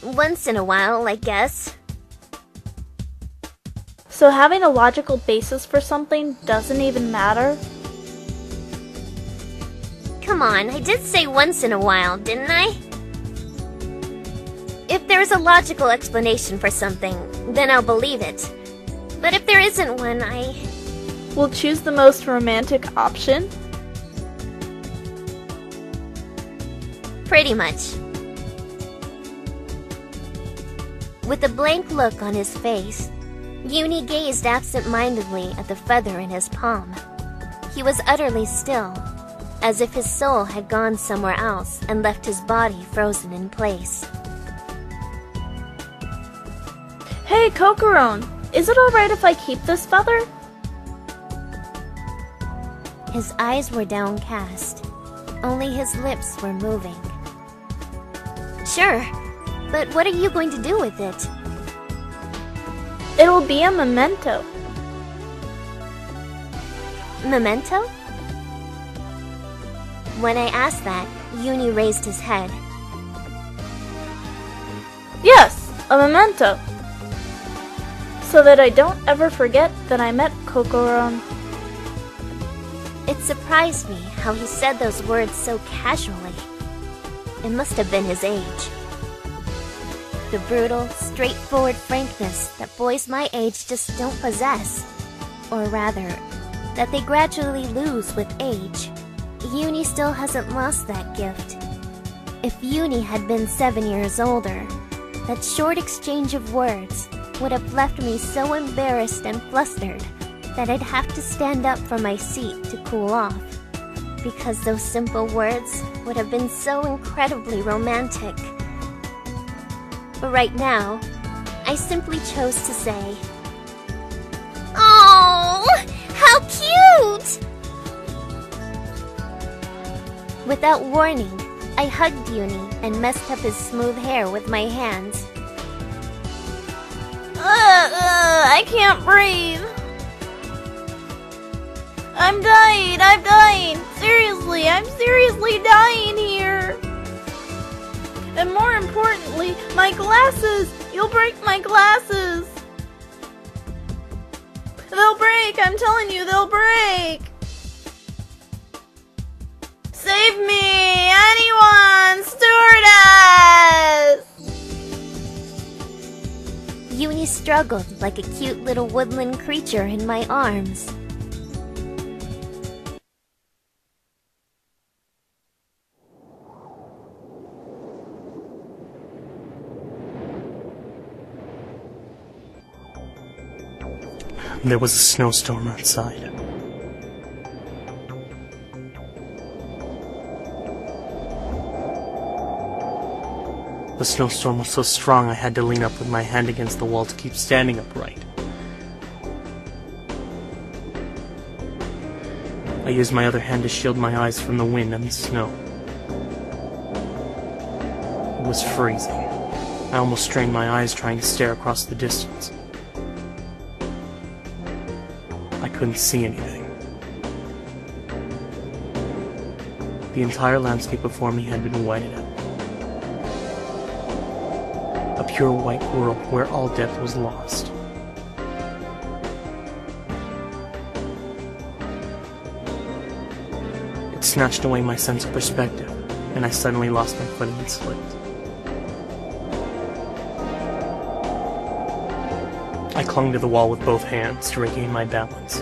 once in a while, I guess. So having a logical basis for something doesn't even matter? Come on, I did say once in a while, didn't I? If there's a logical explanation for something, then I'll believe it. But if there isn't one, I... We'll choose the most romantic option? Pretty much. With a blank look on his face, Yuni gazed absent-mindedly at the feather in his palm. He was utterly still, as if his soul had gone somewhere else and left his body frozen in place. Hey, Kokoro, is it alright if I keep this feather? His eyes were downcast. Only his lips were moving. Sure, but what are you going to do with it? It'll be a memento. Memento? When I asked that, Yuni raised his head. Yes, a memento. So that I don't ever forget that I met Kokoro. It surprised me how he said those words so casually. It must have been his age. The brutal, straightforward frankness that boys my age just don't possess. Or rather, that they gradually lose with age. Yuni still hasn't lost that gift. If Yuni had been 7 years older, that short exchange of words would have left me so embarrassed and flustered that I'd have to stand up from my seat to cool off, because those simple words would have been so incredibly romantic. But right now, I simply chose to say, "Oh, how cute!" Without warning, I hugged Yuni and messed up his smooth hair with my hands. I can't breathe. I'm dying. Seriously, I'm seriously dying here. And more importantly, my glasses. You'll break my glasses. They'll break, I'm telling you, they'll break. Save me, anyone, stewardess! Yuni struggled like a cute little woodland creature in my arms. There was a snowstorm outside. The snowstorm was so strong I had to lean up with my hand against the wall to keep standing upright. I used my other hand to shield my eyes from the wind and the snow. It was freezing. I almost strained my eyes trying to stare across the distance. I couldn't see anything. The entire landscape before me had been whited out. A pure white world where all depth was lost. It snatched away my sense of perspective, and I suddenly lost my footing and slipped. I clung to the wall with both hands to regain my balance.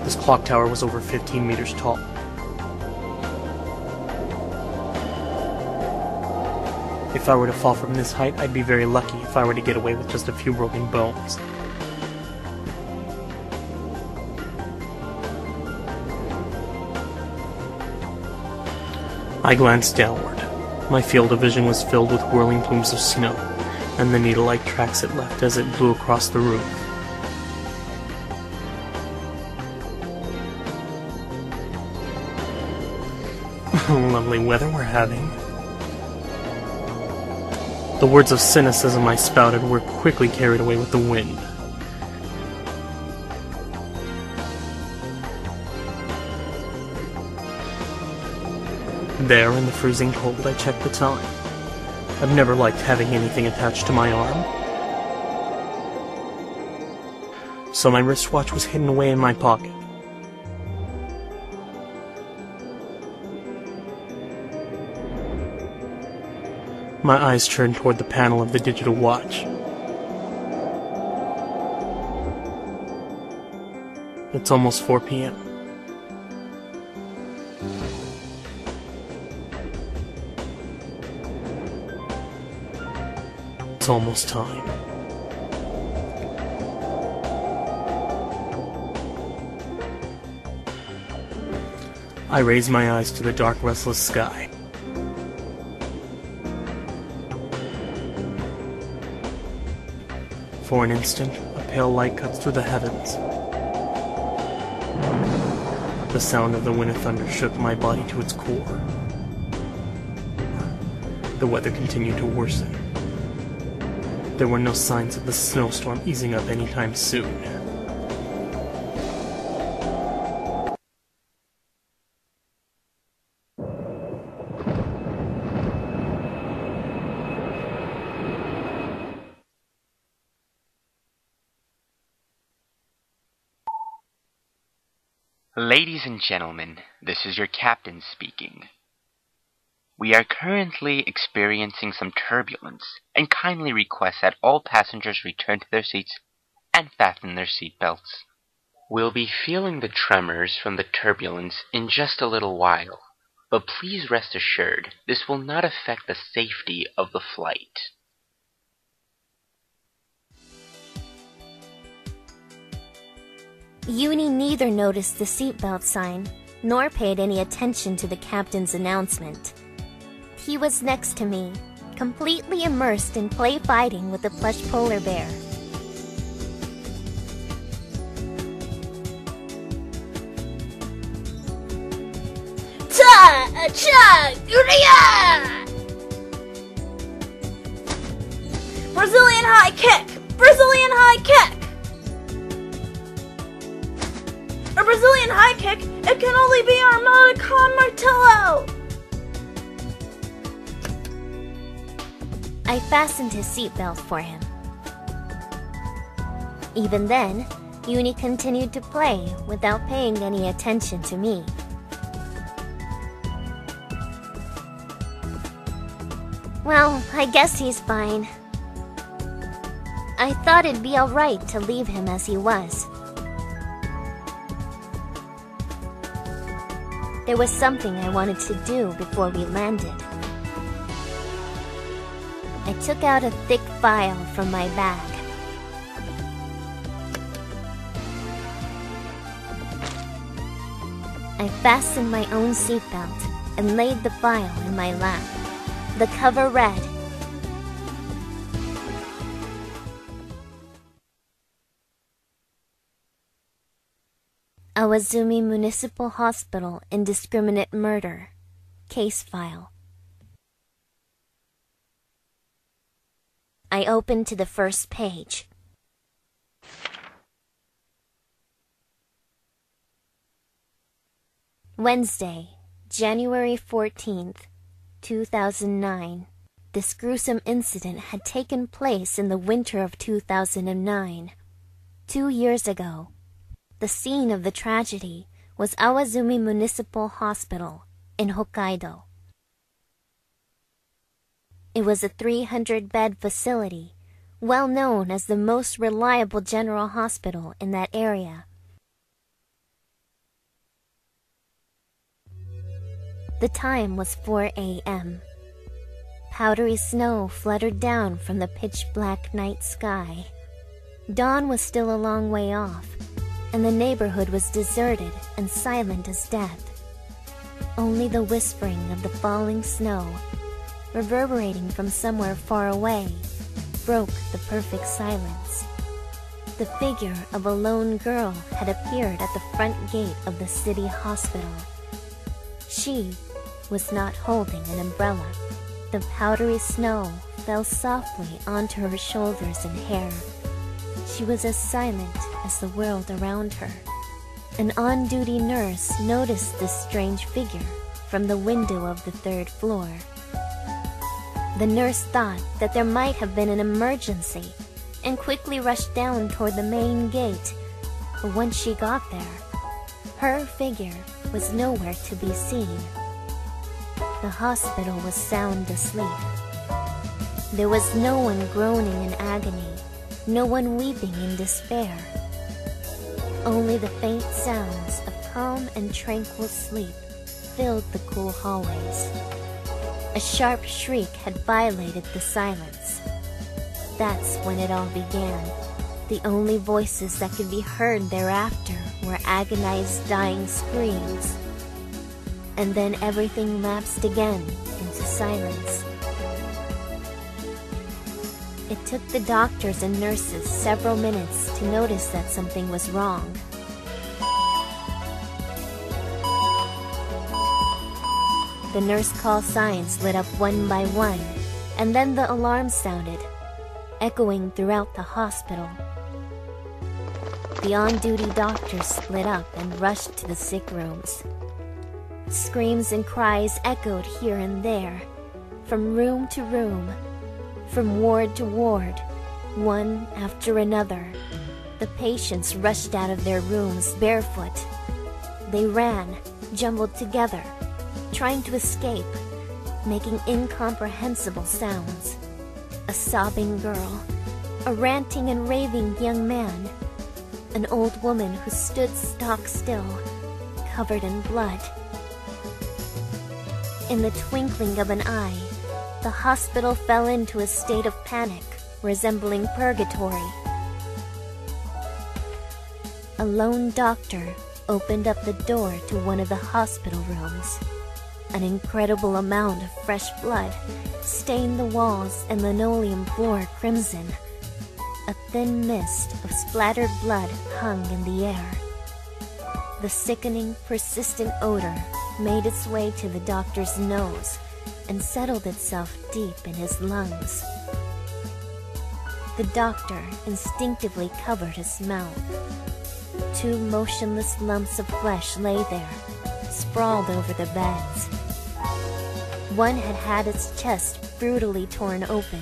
This clock tower was over 15 meters tall. If I were to fall from this height, I'd be very lucky if I were to get away with just a few broken bones. I glanced downward. My field of vision was filled with whirling plumes of snow, and the needle-like tracks it left as it blew across the roof. Lovely weather we're having. The words of cynicism I spouted were quickly carried away with the wind. There, in the freezing cold, I checked the time. I've never liked having anything attached to my arm. So my wristwatch was hidden away in my pocket. My eyes turned toward the panel of the digital watch. It's almost 4 p.m. It's almost time. I raised my eyes to the dark, restless sky. For an instant, a pale light cuts through the heavens. The sound of the wind and thunder shook my body to its core. The weather continued to worsen. There were no signs of the snowstorm easing up anytime soon. Ladies and gentlemen, this is your captain speaking. We are currently experiencing some turbulence, and kindly request that all passengers return to their seats and fasten their seatbelts. We'll be feeling the tremors from the turbulence in just a little while, but please rest assured this will not affect the safety of the flight. Yuni neither noticed the seatbelt sign, nor paid any attention to the captain's announcement. He was next to me, completely immersed in play fighting with the plush polar bear. Brazilian high kick! Brazilian high kick! A Brazilian high kick? It can only be Armada Con Martello! I fastened his seatbelt for him. Even then, Yuni continued to play without paying any attention to me. Well, I guess he's fine. I thought it'd be alright to leave him as he was. There was something I wanted to do before we landed. I took out a thick file from my bag. I fastened my own seatbelt and laid the file in my lap. The cover read, Awazumi Municipal Hospital Indiscriminate Murder. Case file. I opened to the first page. Wednesday, January 14th, 2009. This gruesome incident had taken place in the winter of 2009. 2 years ago. The scene of the tragedy was Awazumi Municipal Hospital in Hokkaido. It was a 300-bed facility, well known as the most reliable general hospital in that area. The time was 4 a.m. Powdery snow fluttered down from the pitch-black night sky. Dawn was still a long way off, and the neighborhood was deserted and silent as death. Only the whispering of the falling snow, reverberating from somewhere far away, broke the perfect silence. The figure of a lone girl had appeared at the front gate of the city hospital. She was not holding an umbrella. The powdery snow fell softly onto her shoulders and hair. She was as silent as the world around her. An on-duty nurse noticed this strange figure from the window of the 3rd floor. The nurse thought that there might have been an emergency and quickly rushed down toward the main gate, but once she got there, her figure was nowhere to be seen. The hospital was sound asleep. There was no one groaning in agony, no one weeping in despair. Only the faint sounds of calm and tranquil sleep filled the cool hallways. A sharp shriek had violated the silence. That's when it all began. The only voices that could be heard thereafter were agonized dying screams. And then everything lapsed again into silence. It took the doctors and nurses several minutes to notice that something was wrong. The nurse call signs lit up one by one, and then the alarm sounded, echoing throughout the hospital. The on-duty doctors split up and rushed to the sick rooms. Screams and cries echoed here and there, from room to room, from ward to ward, one after another. The patients rushed out of their rooms barefoot. They ran, jumbled together, trying to escape, making incomprehensible sounds. A sobbing girl, a ranting and raving young man, an old woman who stood stock still, covered in blood. In the twinkling of an eye, the hospital fell into a state of panic, resembling purgatory. A lone doctor opened up the door to one of the hospital rooms. An incredible amount of fresh blood stained the walls and linoleum floor crimson. A thin mist of splattered blood hung in the air. The sickening, persistent odor made its way to the doctor's nose and settled itself deep in his lungs. The doctor instinctively covered his mouth. 2 motionless lumps of flesh lay there, sprawled over the beds. One had had its chest brutally torn open.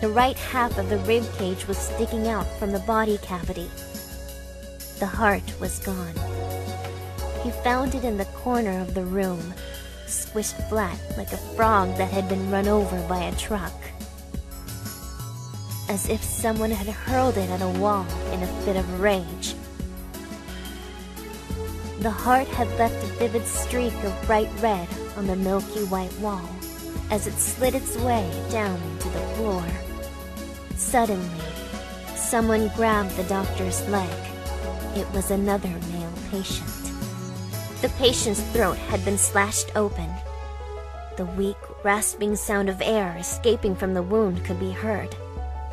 The right half of the rib cage was sticking out from the body cavity. The heart was gone. He found it in the corner of the room, squished flat like a frog that had been run over by a truck. As if someone had hurled it at a wall in a fit of rage. The heart had left a vivid streak of bright red on the milky white wall as it slid its way down into the floor. Suddenly, someone grabbed the doctor's leg. It was another male patient. The patient's throat had been slashed open. The weak, rasping sound of air escaping from the wound could be heard.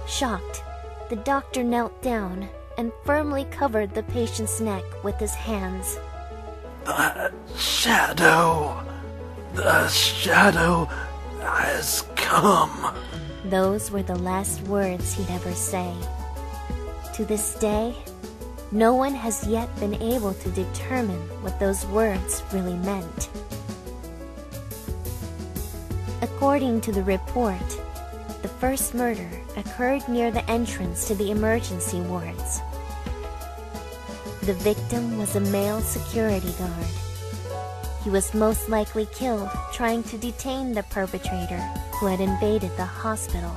Shocked, the doctor knelt down and firmly covered the patient's neck with his hands. The shadow has come. Those were the last words he'd ever say. To this day, no one has yet been able to determine what those words really meant. According to the report, the first murder occurred near the entrance to the emergency wards. The victim was a male security guard. He was most likely killed trying to detain the perpetrator who had invaded the hospital.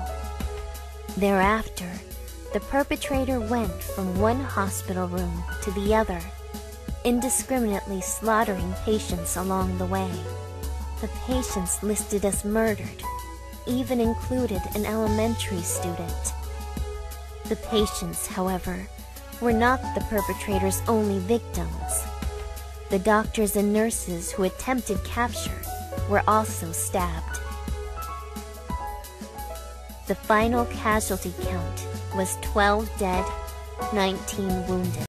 Thereafter, the perpetrator went from one hospital room to the other, indiscriminately slaughtering patients along the way. The patients listed as murdered even included an elementary student. The patients, however, were not the perpetrator's only victims. The doctors and nurses who attempted capture were also stabbed. The final casualty count was 12 dead, 19 wounded.